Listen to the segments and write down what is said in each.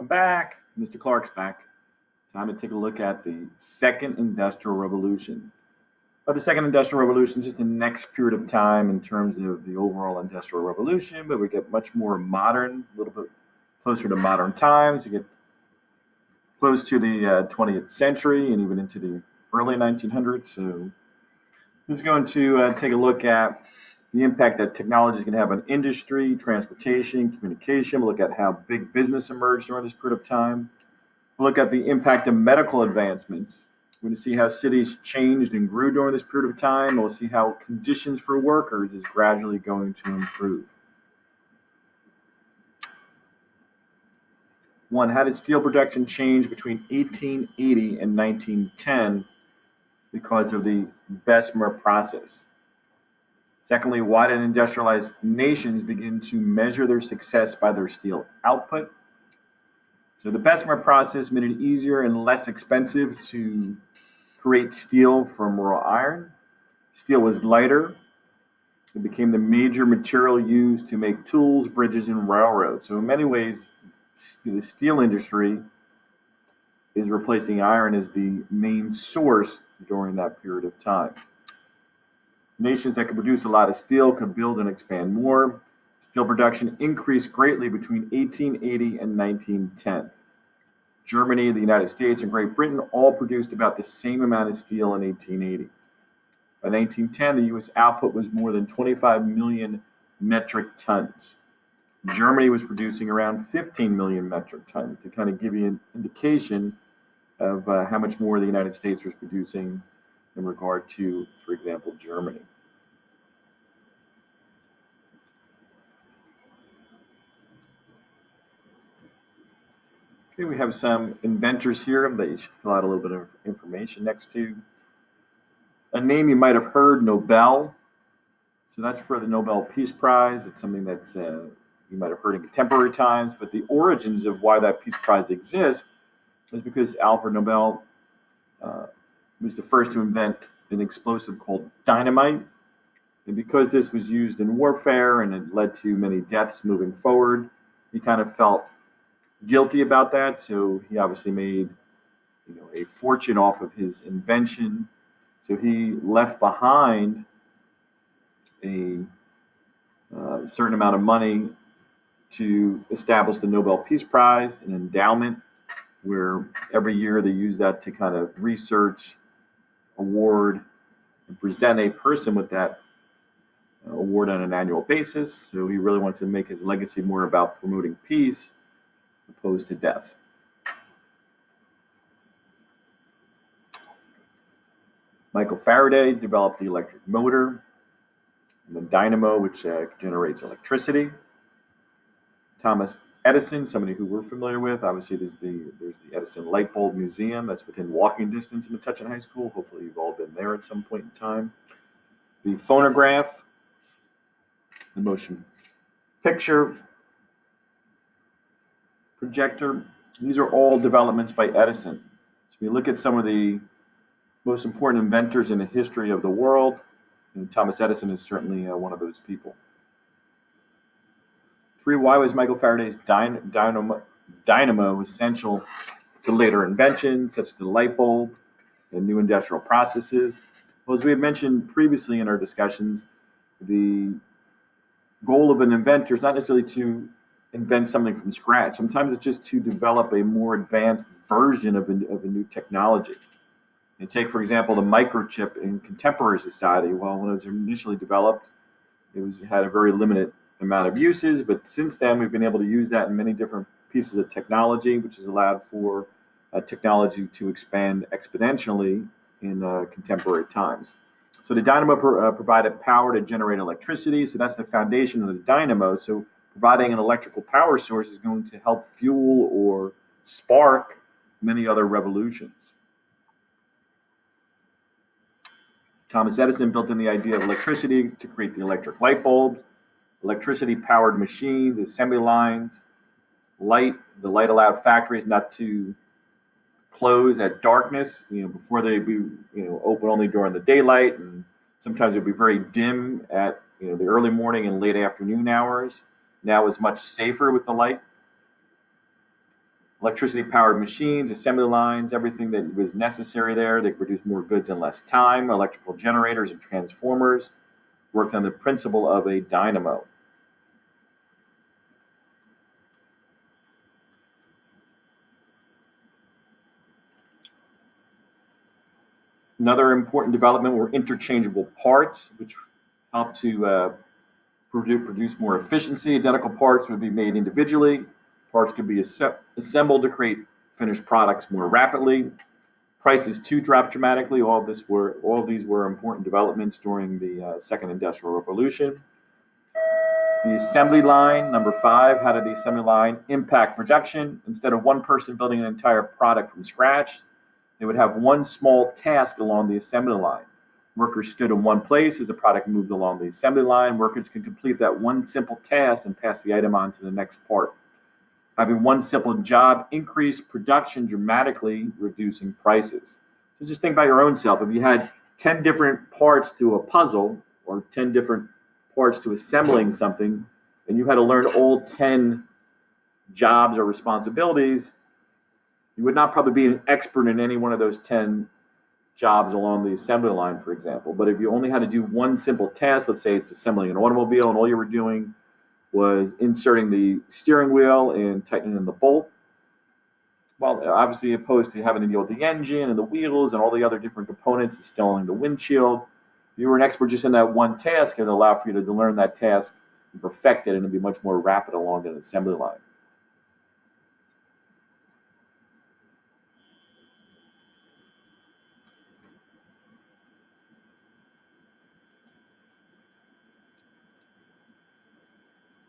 I'm back. Mr. Clarke's back. Time to take a look at the second industrial revolution. But the second industrial revolution is just the next period of time in terms of the overall industrial revolution, but we get much more modern, a little bit closer to modern times. You get close to the 20th century and even into the early 1900s. So who's going to take a look at the impact that technology is going to have on industry, transportation, communication. We'll look at how big business emerged during this period of time. We'll look at the impact of medical advancements. We're going to see how cities changed and grew during this period of time. We'll see how conditions for workers is gradually going to improve. One, how did steel production change between 1880 and 1910 because of the Bessemer process? Secondly, why did industrialized nations begin to measure their success by their steel output? So the Bessemer process made it easier and less expensive to create steel from raw iron. Steel was lighter. It became the major material used to make tools, bridges, and railroads. So in many ways, the steel industry is replacing iron as the main source during that period of time. Nations that could produce a lot of steel could build and expand more. Steel production increased greatly between 1880 and 1910. Germany, the United States, and Great Britain all produced about the same amount of steel in 1880. By 1910, the U.S. output was more than 25 million metric tons. Germany was producing around 15 million metric tons, to kind of give you an indication of how much more the United States was producing in regard to, for example, Germany. Okay, we have some inventors here that you should fill out a little bit of information next to. A name you might have heard, Nobel. So that's for the Nobel Peace Prize. It's something that's you might have heard in contemporary times, but the origins of why that Peace Prize exists is because Alfred Nobel was the first to invent an explosive called dynamite. And because this was used in warfare and it led to many deaths moving forward, he kind of felt guilty about that. So he obviously made a fortune off of his invention. So he left behind a certain amount of money to establish the Nobel Peace Prize, an endowment where every year they use that to kind of research, award, and present a person with that award on an annual basis. So he really wanted to make his legacy more about promoting peace opposed to death. Michael Faraday developed the electric motor, and the dynamo, which generates electricity. Thomas Edison, somebody who we're familiar with. Obviously, there's the Edison Light Bulb Museum that's within walking distance of Metuchen High School. Hopefully, you've all been there at some point in time. The phonograph, the motion picture projector. These are all developments by Edison. So we look at some of the most important inventors in the history of the world, and Thomas Edison is certainly one of those people. 3, why was Michael Faraday's dynamo essential to later inventions, such as the light bulb and new industrial processes? Well, as we had mentioned previously in our discussions, the goal of an inventor is not necessarily to invent something from scratch. Sometimes it's just to develop a more advanced version of a new technology. And take, for example, the microchip in contemporary society. Well, when it was initially developed, it had a very limited amount of uses, but since then we've been able to use that in many different pieces of technology, which has allowed for technology to expand exponentially in contemporary times. So the dynamo provided power to generate electricity, so that's the foundation of the dynamo. So providing an electrical power source is going to help fuel or spark many other revolutions. Thomas Edison built in the idea of electricity to create the electric light bulb. Electricity-powered machines, assembly lines, the light allowed factories not to close at darkness. Before they'd be open only during the daylight, and sometimes it'd be very dim at the early morning and late afternoon hours. Now it's much safer with the light. Electricity-powered machines, assembly lines, everything that was necessary there. They produced more goods in less time. Electrical generators and transformers worked on the principle of a dynamo. Another important development were interchangeable parts, which helped to produce more efficiency. Identical parts would be made individually. Parts could be assembled to create finished products more rapidly. Prices too dropped dramatically. All of these were important developments during the Second Industrial Revolution. The assembly line, number 5, how did the assembly line impact production? Instead of one person building an entire product from scratch, they would have one small task along the assembly line. Workers stood in one place as the product moved along the assembly line. Workers could complete that one simple task and pass the item on to the next part. Having one simple job increased production dramatically, reducing prices. So just think about your own self. If you had 10 different parts to a puzzle or 10 different parts to assembling something, and you had to learn all 10 jobs or responsibilities, you would not probably be an expert in any one of those 10 jobs along the assembly line, for example. But if you only had to do one simple task, let's say it's assembling an automobile, and all you were doing was inserting the steering wheel and tightening the bolt, well, obviously opposed to having to deal with the engine and the wheels and all the other different components, installing the windshield. If you were an expert just in that one task, it would allow for you to learn that task and perfect it, and it'd be much more rapid along an assembly line.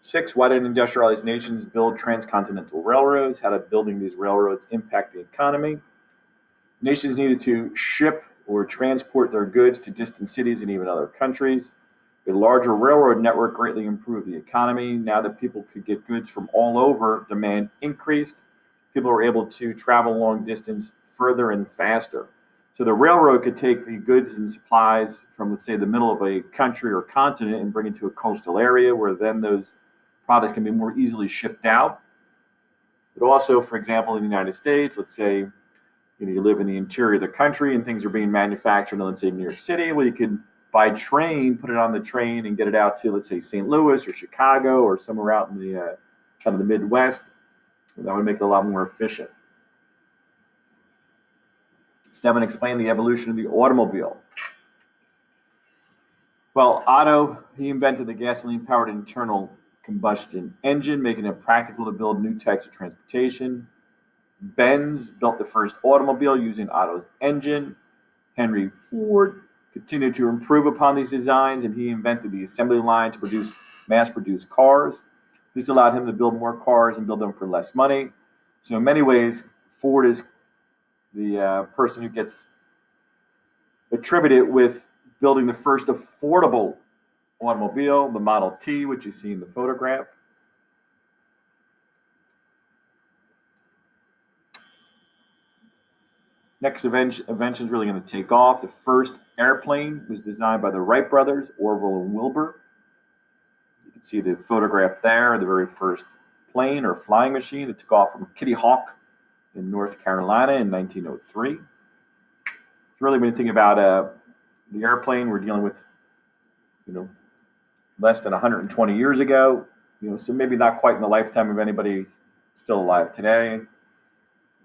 Six, why did industrialized nations build transcontinental railroads? How did building these railroads impact the economy? Nations needed to ship or transport their goods to distant cities and even other countries. A larger railroad network greatly improved the economy. Now that people could get goods from all over, demand increased. People were able to travel long distance further and faster. So the railroad could take the goods and supplies from, let's say, the middle of a country or continent and bring it to a coastal area where then those products can be more easily shipped out. But also, for example, in the United States, let's say you live in the interior of the country and things are being manufactured in, let's say, New York City. Well, you could, by train, put it on the train and get it out to, let's say, St. Louis or Chicago or somewhere out in the kind of the Midwest. That would make it a lot more efficient. 7, explain the evolution of the automobile. Well, Otto, he invented the gasoline-powered internal combustion engine, making it practical to build new types of transportation. Benz built the first automobile using Otto's engine. Henry Ford continued to improve upon these designs, and he invented the assembly line to mass-produce cars. This allowed him to build more cars and build them for less money. So in many ways, Ford is the person who gets attributed with building the first affordable automobile, the Model T, which you see in the photograph. Next invention is really going to take off. The first airplane was designed by the Wright brothers, Orville and Wilbur. You can see the photograph there, the very first plane or flying machine that took off from Kitty Hawk in North Carolina in 1903. Really, when you think about the airplane, we're dealing with, less than 120 years ago. So maybe not quite in the lifetime of anybody still alive today,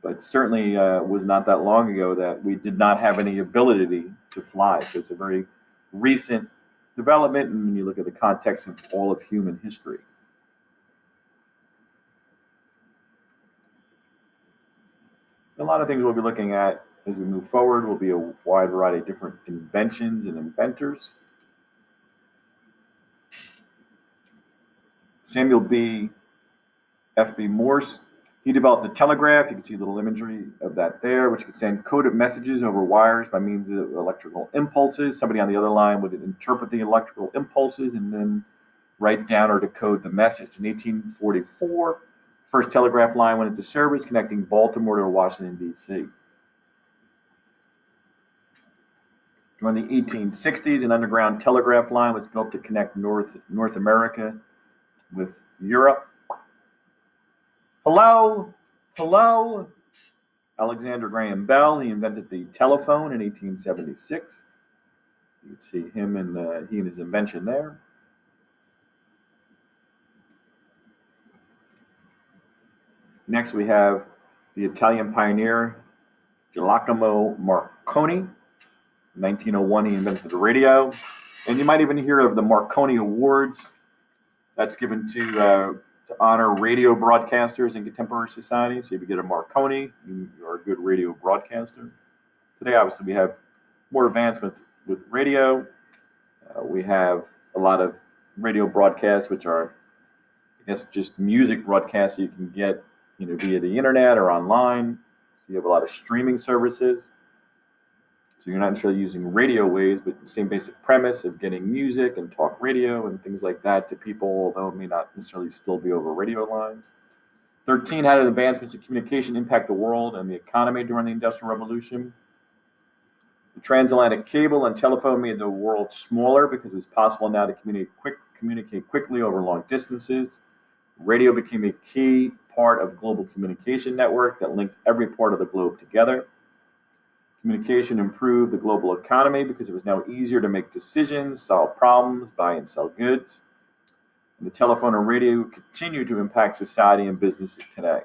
but certainly was not that long ago that we did not have any ability to fly. So it's a very recent development, and when you look at the context of all of human history. A lot of things we'll be looking at as we move forward will be a wide variety of different inventions and inventors. Samuel F.B. Morse, he developed the telegraph. You can see a little imagery of that there, which could send coded messages over wires by means of electrical impulses. Somebody on the other line would interpret the electrical impulses and then write down or decode the message. In 1844, first telegraph line went into service connecting Baltimore to Washington, D.C. During the 1860s, an underground telegraph line was built to connect North America with Europe. Hello? Hello, Alexander Graham Bell. He invented the telephone in 1876. You can see him and he and his invention there. Next, we have the Italian pioneer Giacomo Marconi. In 1901, he invented the radio. And you might even hear of the Marconi Awards. That's given to honor radio broadcasters in contemporary society. So if you get a Marconi, you are a good radio broadcaster. Today, obviously, we have more advancements with radio. We have a lot of radio broadcasts, which are, I guess, just music broadcasts you can get, via the internet or online. So you have a lot of streaming services. So you're not necessarily using radio waves, but the same basic premise of getting music and talk radio and things like that to people, although it may not necessarily still be over radio lines. 13, how did advancements in communication impact the world and the economy during the Industrial Revolution? The transatlantic cable and telephone made the world smaller because it was possible now to communicate quickly over long distances. Radio became a key part of global communication network that linked every part of the globe together. Communication improved the global economy because it was now easier to make decisions, solve problems, buy and sell goods. And the telephone and radio continue to impact society and businesses today.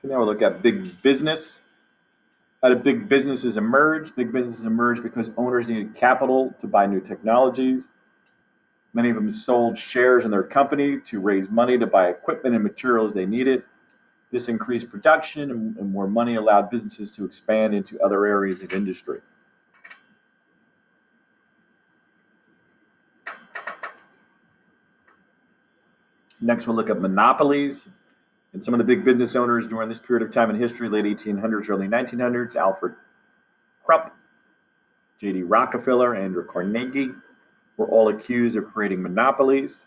Now we'll look at big business. How did big businesses emerge? Big businesses emerged because owners needed capital to buy new technologies. Many of them sold shares in their company to raise money to buy equipment and materials they needed. This increased production and more money allowed businesses to expand into other areas of industry. Next, we'll look at monopolies. And some of the big business owners during this period of time in history, late 1800s, early 1900s, Alfred Krupp, J.D. Rockefeller, Andrew Carnegie, were all accused of creating monopolies.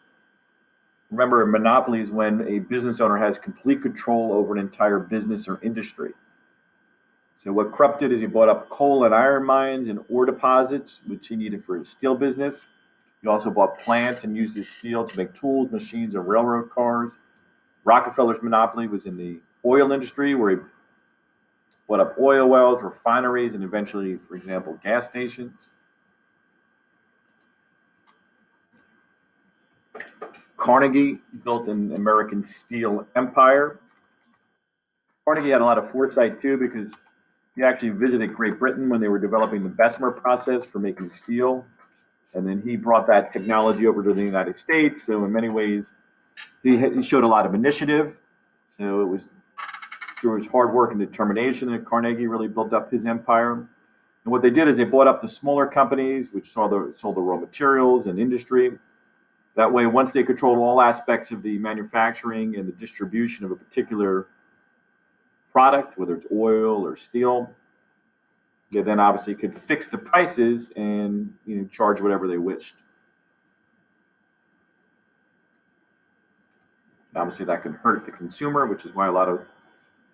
Remember, a monopoly is when a business owner has complete control over an entire business or industry. So what Krupp did is he bought up coal and iron mines and ore deposits, which he needed for his steel business. He also bought plants and used his steel to make tools, machines, and railroad cars. Rockefeller's monopoly was in the oil industry, where he bought up oil wells, refineries, and eventually, for example, gas stations. Carnegie built an American steel empire. Carnegie had a lot of foresight too, because he actually visited Great Britain when they were developing the Bessemer process for making steel. And then he brought that technology over to the United States. So in many ways, he showed a lot of initiative. So it was through his hard work and determination that Carnegie really built up his empire. And what they did is they bought up the smaller companies, which sold the raw materials and industry. That way, once they controlled all aspects of the manufacturing and the distribution of a particular product, whether it's oil or steel, they then obviously could fix the prices and charge whatever they wished. Obviously, that can hurt the consumer, which is why a lot of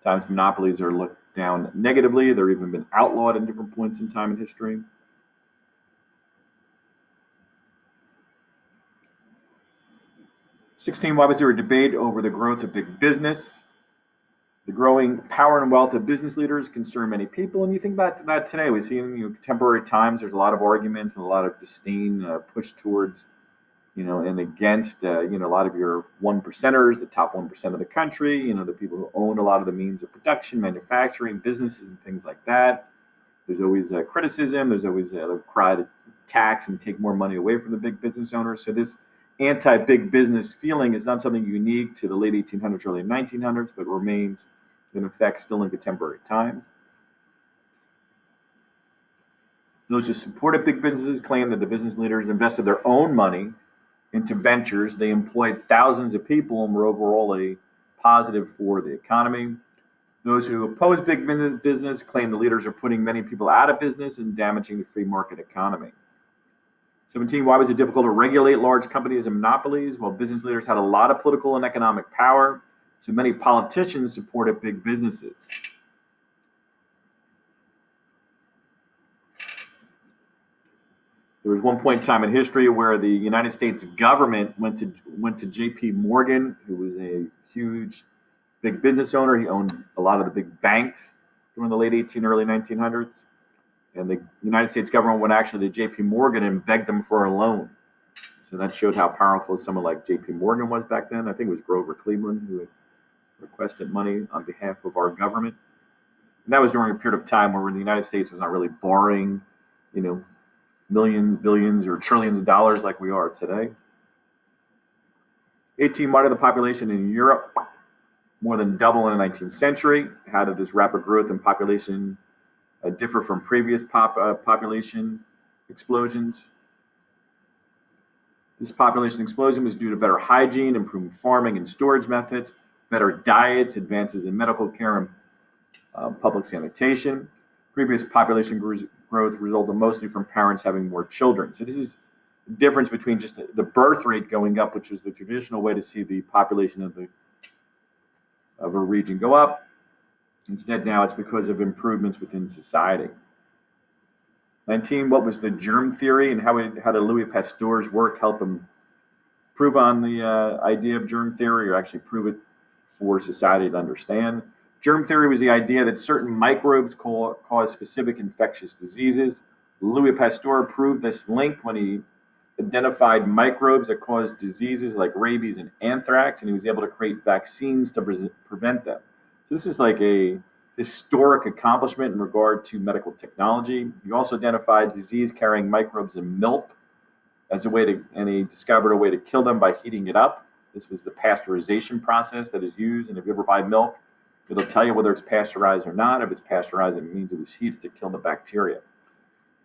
times monopolies are looked down negatively. They're even been outlawed at different points in time in history. 16, why was there a debate over the growth of big business? The growing power and wealth of business leaders concern many people. And you think about that today. We see in contemporary times, there's a lot of arguments and a lot of disdain pushed towards, and against, a lot of your one percenters, the top 1% of the country, the people who own a lot of the means of production, manufacturing, businesses, and things like that. There's always criticism. There's always the cry to tax and take more money away from the big business owners. So this anti-big business feeling is not something unique to the late 1800s, early 1900s, but remains in effect still in contemporary times. Those who supported big businesses claim that the business leaders invested their own money into ventures. They employed thousands of people and were overall a positive for the economy. Those who oppose big business claim the leaders are putting many people out of business and damaging the free market economy. 17, why was it difficult to regulate large companies and monopolies? Well, business leaders had a lot of political and economic power, So many politicians supported big businesses. There was one point in time in history where the United States government went to J.P. Morgan, who was a huge big business owner. He owned a lot of the big banks during the late 18, early 1900s. And the United States government went actually to J.P. Morgan and begged them for a loan. So that showed how powerful someone like J.P. Morgan was back then. I think it was Grover Cleveland who had requested money on behalf of our government. And that was during a period of time where the United States was not really borrowing, millions, billions, or trillions of dollars like we are today. 18% of the population in Europe, more than double in the 19th century. How did this rapid growth in population differ from previous population explosions? This population explosion was due to better hygiene, improved farming and storage methods, better diets, advances in medical care and public sanitation. Previous population growth resulted mostly from parents having more children. So this is the difference between just the birth rate going up, which was the traditional way to see the population of a region go up. Instead, now it's because of improvements within society. 19, what was the germ theory and how did Louis Pasteur's work help him prove on the idea of germ theory, or actually prove it for society to understand? Germ theory was the idea that certain microbes cause specific infectious diseases. Louis Pasteur proved this link when he identified microbes that caused diseases like rabies and anthrax, and he was able to create vaccines to prevent them. So this is like a historic accomplishment in regard to medical technology. He also identified disease-carrying microbes in milk as a way to, and he discovered a way to kill them by heating it up. This was the pasteurization process that is used, and if you ever buy milk, it'll tell you whether it's pasteurized or not. If it's pasteurized, it means it was heated to kill the bacteria.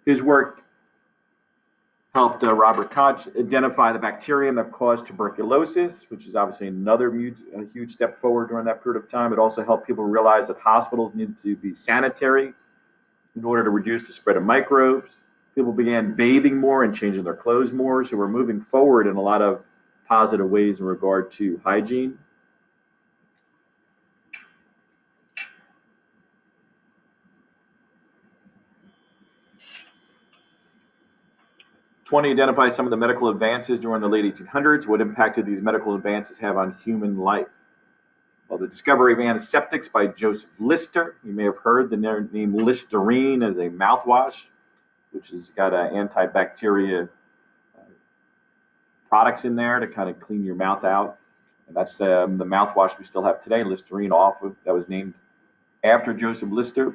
His work helped Robert Koch identify the bacterium that caused tuberculosis, which is obviously another huge step forward during that period of time. It also helped people realize that hospitals needed to be sanitary in order to reduce the spread of microbes. People began bathing more and changing their clothes more, so we're moving forward in a lot of positive ways in regard to hygiene. 20, identify some of the medical advances during the late 1800s. What impact did these medical advances have on human life? Well, the discovery of antiseptics by Joseph Lister. You may have heard the name Listerine as a mouthwash, which has got antibacteria products in there to kind of clean your mouth out. And that's the mouthwash we still have today, Listerine, that was named after Joseph Lister.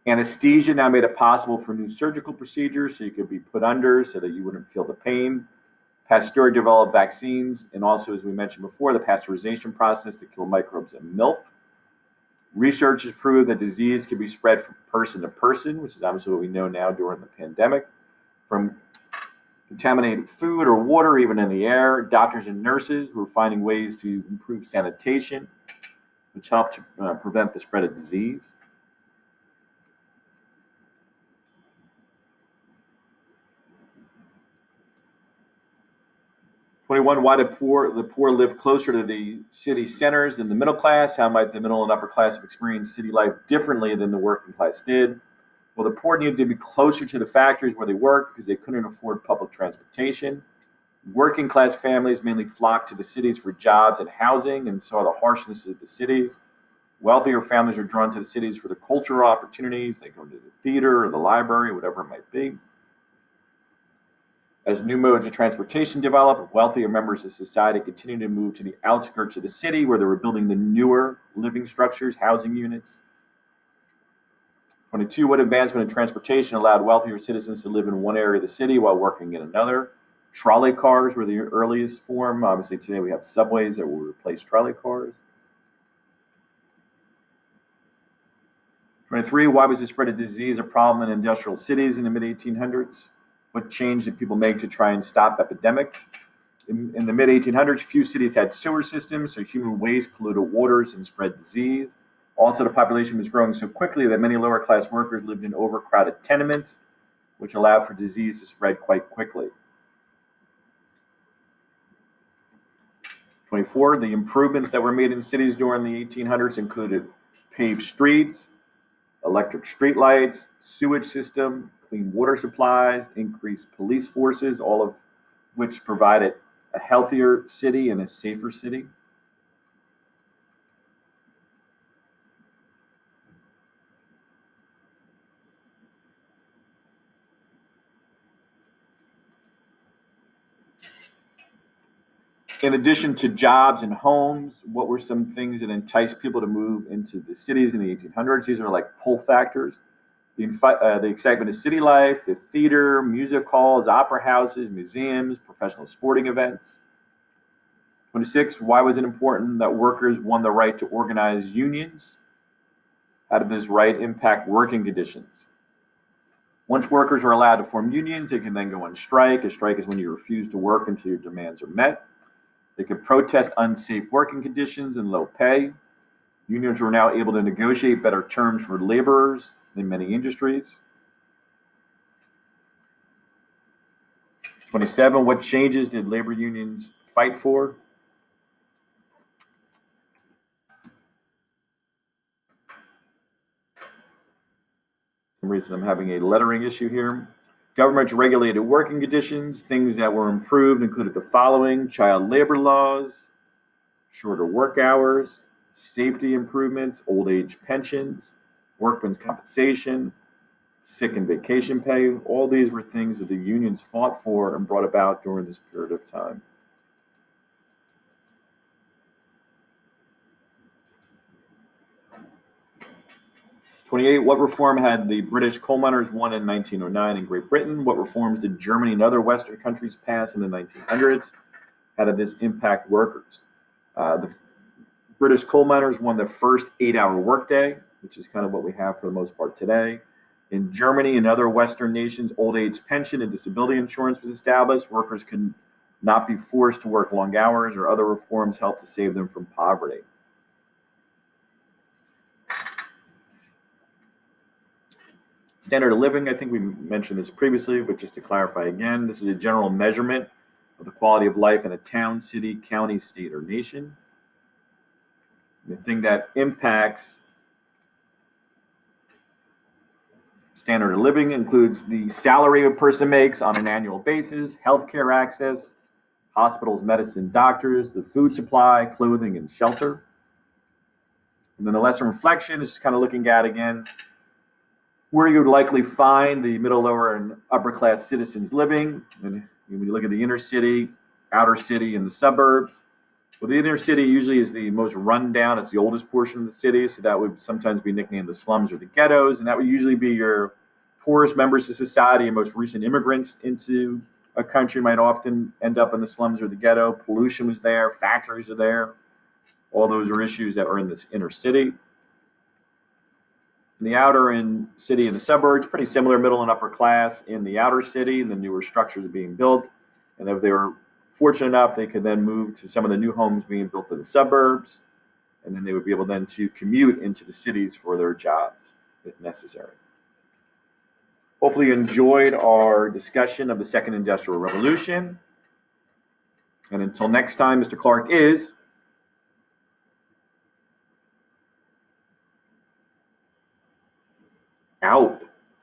Anesthesia now made it possible for new surgical procedures, so you could be put under so that you wouldn't feel the pain. Pasteur developed vaccines, and also, as we mentioned before, the pasteurization process to kill microbes in milk. Research has proved that disease can be spread from person to person, which is obviously what we know now during the pandemic. From contaminated food or water, even in the air, doctors and nurses were finding ways to improve sanitation, which helped to prevent the spread of disease. 21, why do the poor live closer to the city centers than the middle class? How might the middle and upper class have experienced city life differently than the working class did? Well, the poor needed to be closer to the factories where they worked because they couldn't afford public transportation. Working class families mainly flocked to the cities for jobs and housing and saw the harshness of the cities. Wealthier families are drawn to the cities for the cultural opportunities. They go to the theater or the library, whatever it might be. As new modes of transportation develop, wealthier members of society continue to move to the outskirts of the city where they were building the newer living structures, housing units. 22, what advancement in transportation allowed wealthier citizens to live in one area of the city while working in another? Trolley cars were the earliest form. Obviously, today we have subways that will replace trolley cars. 23, why was the spread of disease a problem in industrial cities in the mid-1800s? What change did people make to try and stop epidemics? In the mid-1800s, few cities had sewer systems, so human waste polluted waters and spread disease. Also, the population was growing so quickly that many lower-class workers lived in overcrowded tenements, which allowed for disease to spread quite quickly. 24, the improvements that were made in cities during the 1800s included paved streets, electric streetlights, sewage system, clean water supplies, increased police forces, all of which provided a healthier city and a safer city. In addition to jobs and homes, what were some things that enticed people to move into the cities in the 1800s? These are like pull factors. The excitement of city life, the theater, music halls, opera houses, museums, professional sporting events. 26, why was it important that workers won the right to organize unions? How did this right impact working conditions? Once workers are allowed to form unions, they can then go on strike. A strike is when you refuse to work until your demands are met. They could protest unsafe working conditions and low pay. Unions were now able to negotiate better terms for laborers in many industries. 27, what changes did labor unions fight for? For some reason I'm having a lettering issue here. Governments regulated working conditions. Things that were improved included the following: child labor laws, shorter work hours, safety improvements, old age pensions, workmen's compensation, sick and vacation pay. All these were things that the unions fought for and brought about during this period of time. 28, what reform had the British coal miners won in 1909 in Great Britain? What reforms did Germany and other Western countries pass in the 1900s? How did this impact workers? The British coal miners won the first 8-hour workday, which is kind of what we have for the most part today. In Germany and other Western nations, old age pension and disability insurance was established. Workers could not be forced to work long hours, or other reforms helped to save them from poverty. Standard of living, I think we mentioned this previously, but just to clarify again, this is a general measurement of the quality of life in a town, city, county, state, or nation. The thing that impacts standard of living includes the salary a person makes on an annual basis, healthcare access, hospitals, medicine, doctors, the food supply, clothing, and shelter. And then the lesser reflection is just kind of looking at, again, where you would likely find the middle, lower, and upper class citizens living. And when you look at the inner city, outer city, and the suburbs, well, the inner city usually is the most run down. It's the oldest portion of the city, so that would sometimes be nicknamed the slums or the ghettos, and that would usually be your poorest members of society and most recent immigrants into a country might often end up in the slums or the ghetto. Pollution was there, factories are there. All those are issues that are in this inner city. In the outer and city and the suburbs, pretty similar, middle and upper class. In the outer city, the newer structures are being built, and if they were fortunate enough, they could then move to some of the new homes being built in the suburbs, and then they would be able then to commute into the cities for their jobs if necessary. Hopefully you enjoyed our discussion of the Second Industrial Revolution. And until next time, Mr. Clarke is out.